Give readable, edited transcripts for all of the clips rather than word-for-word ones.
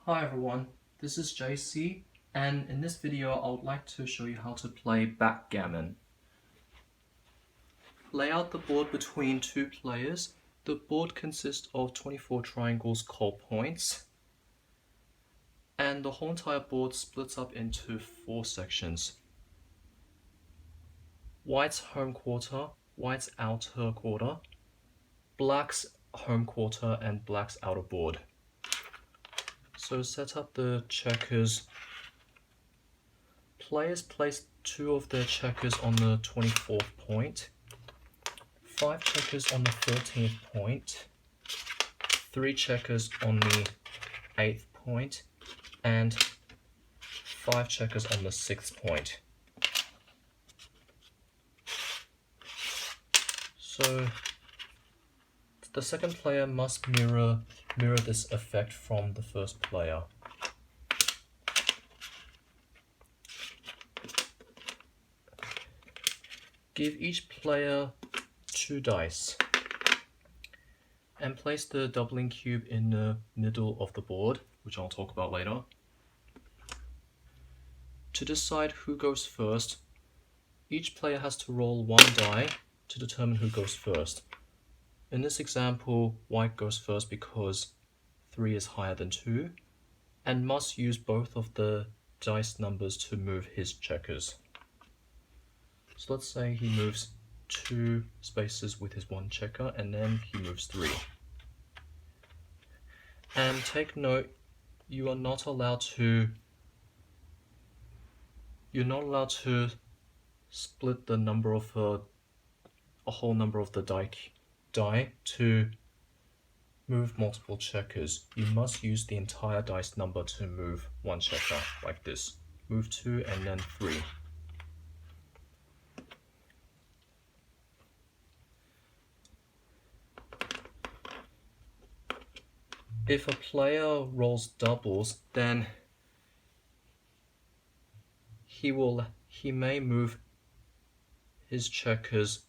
Hi everyone, this is JC, and in this video I would like to show you how to play backgammon. Lay out the board between two players. The board consists of 24 triangles called points, and the whole entire board splits up into 4 sections. White's home quarter, white's outer quarter, black's home quarter, and black's outer board. So set up the checkers. Players place 2 of their checkers on the 24th point, 5 checkers on the 13th point, 3 checkers on the 8th point, and 5 checkers on the 6th point. So the second player must mirror this effect from the first player. Give each player 2 dice and place the doubling cube in the middle of the board, which I'll talk about later. To decide who goes first, each player has to roll 1 die to determine who goes first. In this example, white goes first because 3 is higher than 2, and must use both of the dice numbers to move his checkers. So let's say he moves 2 spaces with his 1 checker, and then he moves 3. And take note, you're not allowed to split the number of a whole number of the die to move multiple checkers. You must use the entire dice number to move 1 checker, like this. Move 2 and then 3. If a player rolls doubles, then he may move his checkers,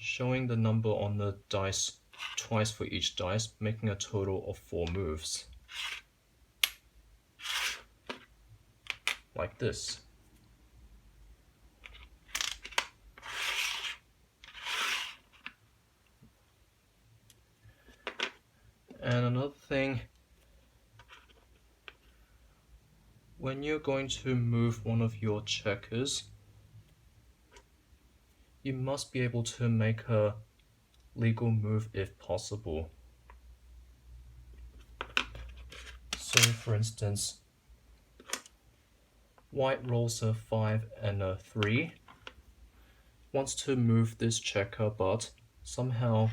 showing the number on the dice twice for each dice, making a total of 4 moves. Like this. And another thing, when you're going to move one of your checkers, you must be able to make a legal move if possible. So for instance, white rolls a 5 and a 3, wants to move this checker, but somehow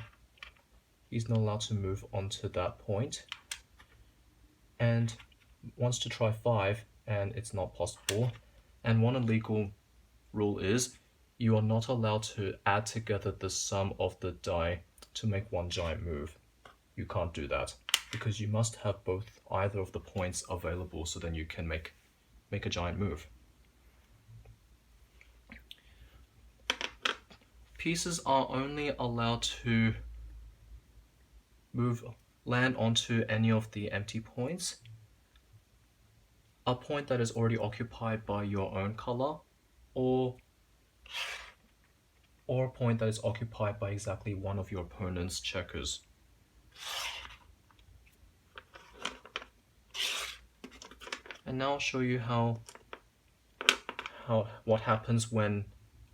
he's not allowed to move onto that point, and wants to try 5, and it's not possible. And one illegal rule is you are not allowed to add together the sum of the die to make one giant move. You can't do that, because you must have either of the points available, so then you can make a giant move. Pieces are only allowed to land onto any of the empty points, a point that is already occupied by your own color, or a point that is occupied by exactly one of your opponent's checkers. And now I'll show you what happens when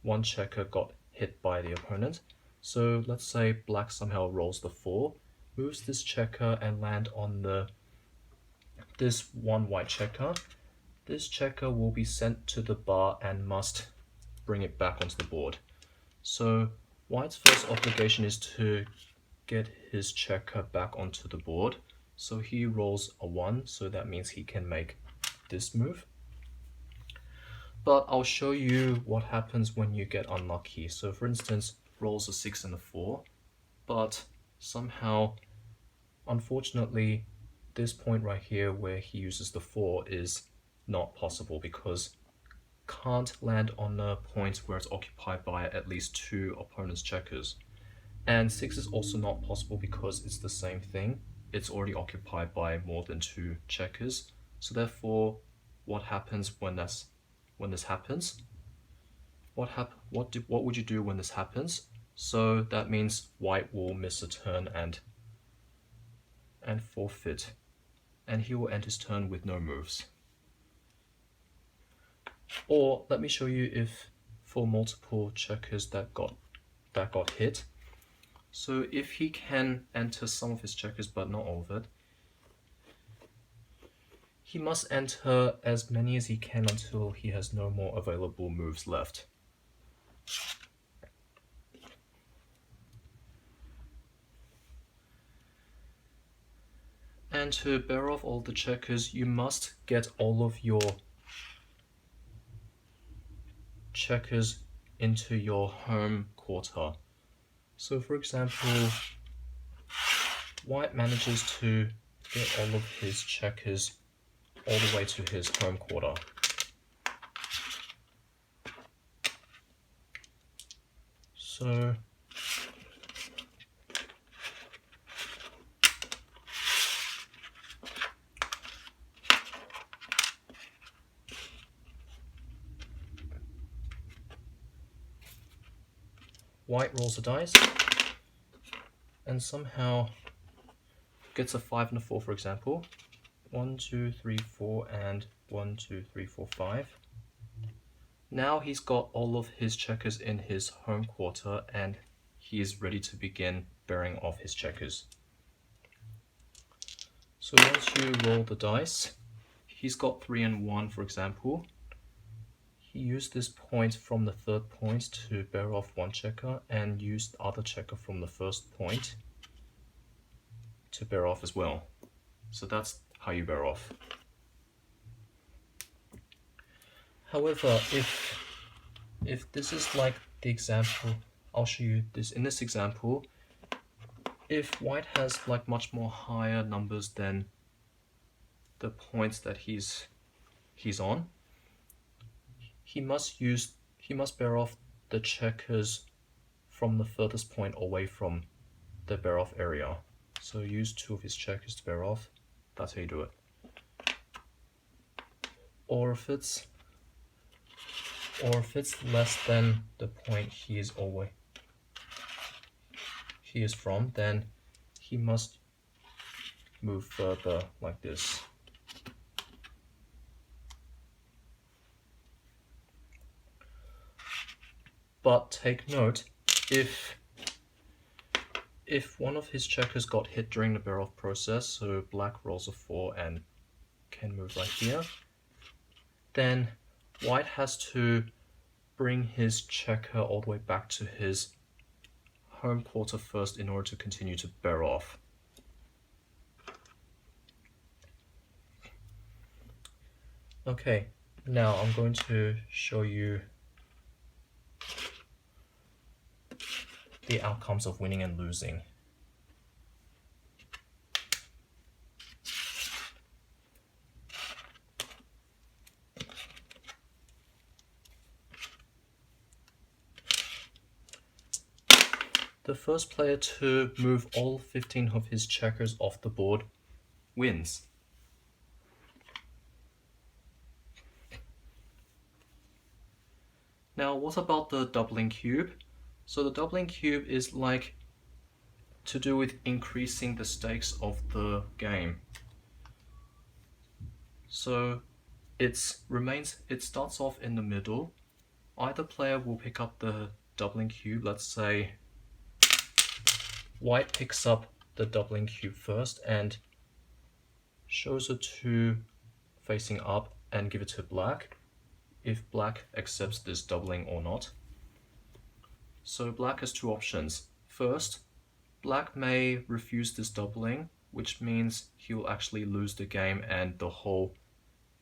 one checker got hit by the opponent. So let's say black somehow rolls the 4, moves this checker and land on this one white checker. This checker will be sent to the bar and must bring it back onto the board. So white's first obligation is to get his checker back onto the board. So he rolls a 1, so that means he can make this move. But I'll show you what happens when you get unlucky. So for instance, rolls a 6 and a 4, but somehow, unfortunately, this point right here where he uses the 4 is not possible, because can't land on a point where it's occupied by at least 2 opponent's checkers. And 6 is also not possible because it's the same thing. it's already occupied by more than 2 checkers. So therefore, what happens when this happens? What would you do when this happens? So that means white will miss a turn and forfeit, and he will end his turn with no moves. Or let me show you if for multiple checkers that got hit. So if he can enter some of his checkers but not all of it, he must enter as many as he can until he has no more available moves left. And to bear off all the checkers, you must get all of your checkers into your home quarter. So for example, white manages to get all of his checkers all the way to his home quarter. So white rolls a dice and somehow gets a 5 and a 4, for example. 1, 2, 3, 4, and 1, 2, 3, 4, 5. Now he's got all of his checkers in his home quarter and he is ready to begin bearing off his checkers. So once you roll the dice, he's got 3 and 1, for example. He used this point from the third point to bear off one checker and used the other checker from the first point to bear off as well. So that's how you bear off. However, if this is like the example, I'll show you this in this example. If white has like much more higher numbers than the points that he's on, he must bear off the checkers from the furthest point away from the bear off area. So use 2 of his checkers to bear off. That's how you do it. Or if it's less than the point he is from, then he must move further like this. But take note, if one of his checkers got hit during the bear off process, so black rolls a 4 and can move right here, then white has to bring his checker all the way back to his home quarter first in order to continue to bear off. Okay, now I'm going to show you the outcomes of winning and losing. The first player to move all 15 of his checkers off the board wins. Now, what about the doubling cube? So the doubling cube is like to do with increasing the stakes of the game. So it starts off in the middle. Either player will pick up the doubling cube. Let's say white picks up the doubling cube first and shows it to facing up and give it to black, if black accepts this doubling or not. So black has 2 options. First, black may refuse this doubling, which means he will actually lose the game and the whole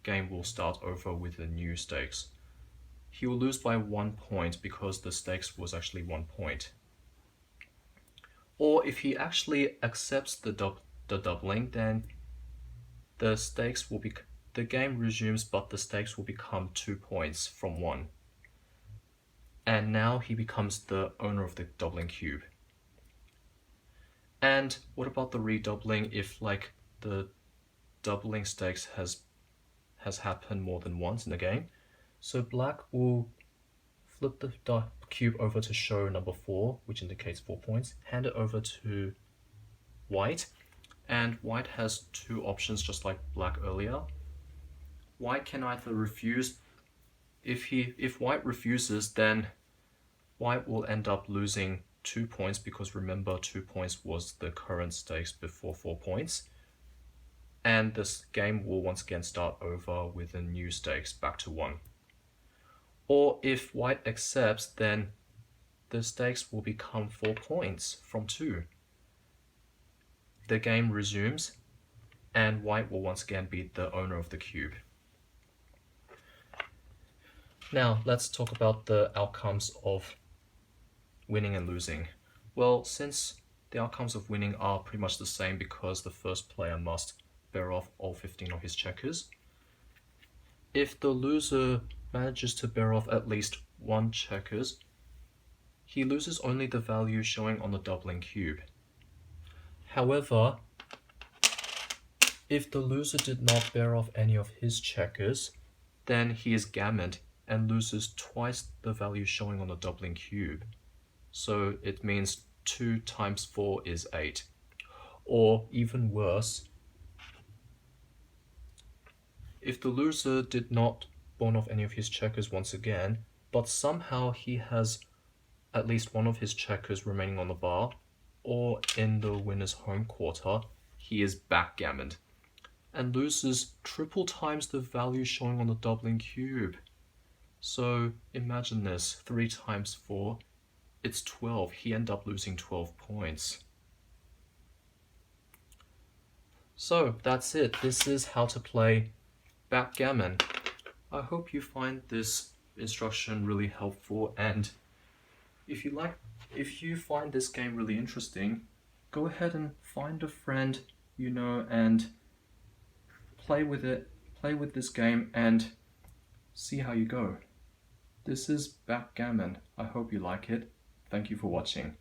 game will start over with the new stakes. He will lose by 1 point because the stakes was actually 1 point. Or if he actually accepts the doubling, then the game resumes, but the stakes will become 2 points from 1. And now he becomes the owner of the doubling cube. And what about the redoubling if like the doubling stakes has happened more than once in the game? So black will flip the cube over to show number 4, which indicates 4 points, hand it over to white, and white has 2 options just like black earlier. White can either refuse. If white refuses, then white will end up losing 2 points, because remember 2 points was the current stakes before 4 points. And this game will once again start over with a new stakes back to 1. Or if white accepts, then the stakes will become 4 points from 2. The game resumes, and white will once again be the owner of the cube. Now, let's talk about the outcomes of winning and losing. Well, since the outcomes of winning are pretty much the same because the first player must bear off all 15 of his checkers, if the loser manages to bear off at least 1 checkers, he loses only the value showing on the doubling cube. However, if the loser did not bear off any of his checkers, then he is gammoned and loses twice the value showing on the doubling cube. So it means 2 times 4 is 8. Or even worse, if the loser did not pawn off any of his checkers once again, but somehow he has at least 1 of his checkers remaining on the bar, or in the winner's home quarter, he is backgammoned and loses triple times the value showing on the doubling cube. So imagine this, 3 times 4, it's 12. He ended up losing 12 points. So that's it. This is how to play backgammon. I hope you find this instruction really helpful, and if you find this game really interesting, go ahead and find a friend you know and play with this game and see how you go. This is Backgammon. I hope you like it. Thank you for watching.